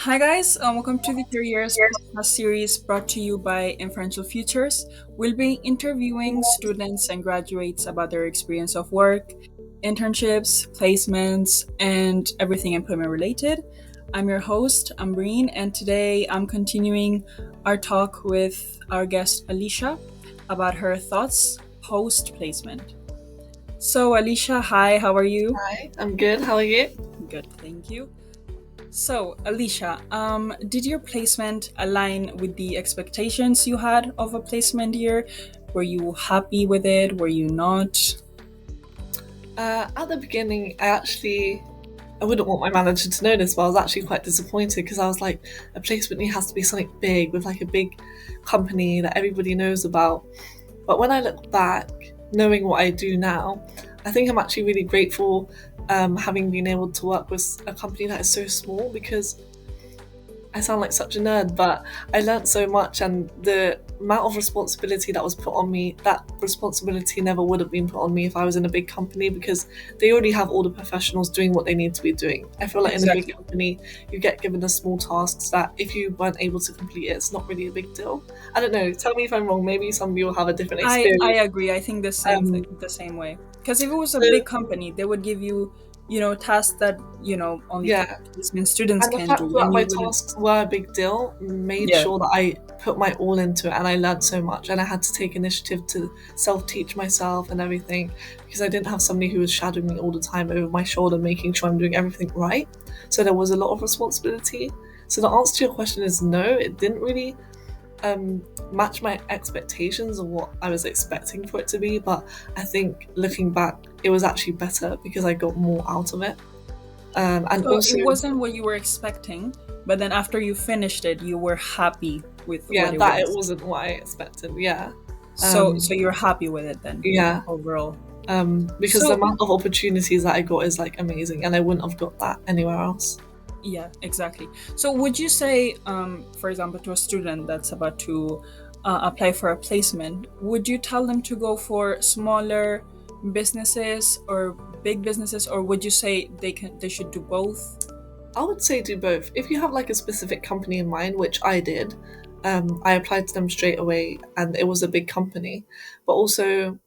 Hi guys, welcome to the 3 Years podcast series brought to you by Inferential Futures. We'll be interviewing students and graduates about their experience of work, internships, placements, and everything employment related. I'm your host, I'm Breen, and today I'm continuing our talk with our guest Alishah about her thoughts post placement. So, Alishah, hi, how are you? Hi, I'm good. How are you? Good, thank you. So, Alishah, did your placement align with the expectations you had of a placement year? Were you happy with it? Were you not? At the beginning, I wouldn't want my manager to know this, but I was actually quite disappointed because I was like, a placement year has to be something big with like a big company that everybody knows about. But when I look back, knowing what I do now, I think I'm actually really grateful having been able to work with a company that is so small because I sound like such a nerd, but I learnt so much, and the amount of responsibility that was put on me, that responsibility never would have been put on me if I was in a big company because they already have all the professionals doing what they need to be doing. I feel like in a big Exactly. company, you get given the small tasks that if you weren't able to complete it, it's not really a big deal. I don't know. Tell me if I'm wrong. Maybe some of you will have a different I experience. agree. I think the same Um, the same way. Because if it was a so big company, they would give you, tasks that only yeah, placement students and the can fact do, that and my you wouldn't. tasks were a big deal made Yeah, sure that I put my all into it and I learned so much and I had to take initiative to self-teach myself and everything because I didn't have somebody who was shadowing me all the time over my shoulder making sure I'm doing everything right. So there was a lot of responsibility. So the answer to your question is no, it didn't really match my expectations of what I was expecting for it to be, but I think looking back it was actually better because I got more out of it. And so also it wasn't what you were expecting, but then after you finished it, you were happy with yeah, what it that it was. wasn't what I expected. Yeah, So you're happy with it then yeah, overall. because the So amount of opportunities that I got is like amazing, and I wouldn't have got that anywhere else. yeah, exactly. So would you say, for example, to a student that's about to apply for a placement, would you tell them to go for smaller businesses or big businesses, or would you say they should do both? I would say do both. If you have like a specific company in mind, which I did, I applied to them straight away, and it was a big company. But also,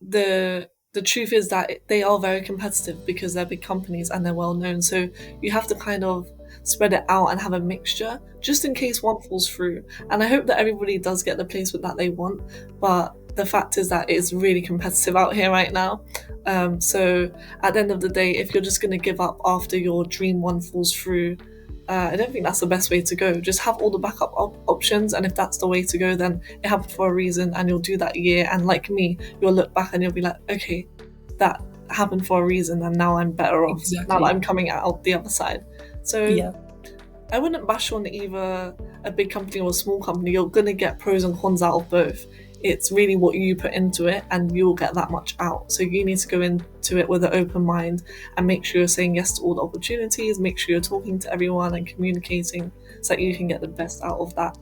the truth is that they are very competitive because they're big companies and they're well known. So you have to kind of spread it out and have a mixture just in case one falls through. And I hope that everybody does get the placement that they want. But the fact is that it's really competitive out here right now. So at the end of the day, if you're just going to give up after your dream one falls through, I don't think that's the best way to go. Just have all the backup options, and if that's the way to go, then it happened for a reason, and you'll do that year. And like me, you'll look back and you'll be like, okay, that happened for a reason, and now I'm better off. Now that Exactly. I'm coming out the other side. So Yeah. I wouldn't bash on either a big company or a small company. You're gonna get pros and cons out of both. It's really what you put into it, and you'll get that much out. So you need to go into it with an open mind and make sure you're saying yes to all the opportunities. Make sure you're talking to everyone and communicating so that you can get the best out of that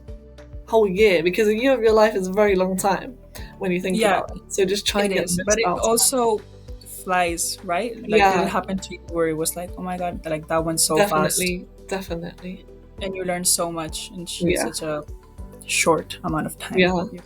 whole year. Because a year of your life is a very long time when you think Yeah, about it. So just try it and get the is. But best it out. also flies, right? Like, did it Yeah, happen to you where it was like, oh my God, like that went so fast definitely, definitely. and you learned so much in Yeah, such a short amount of time? yeah. Yeah.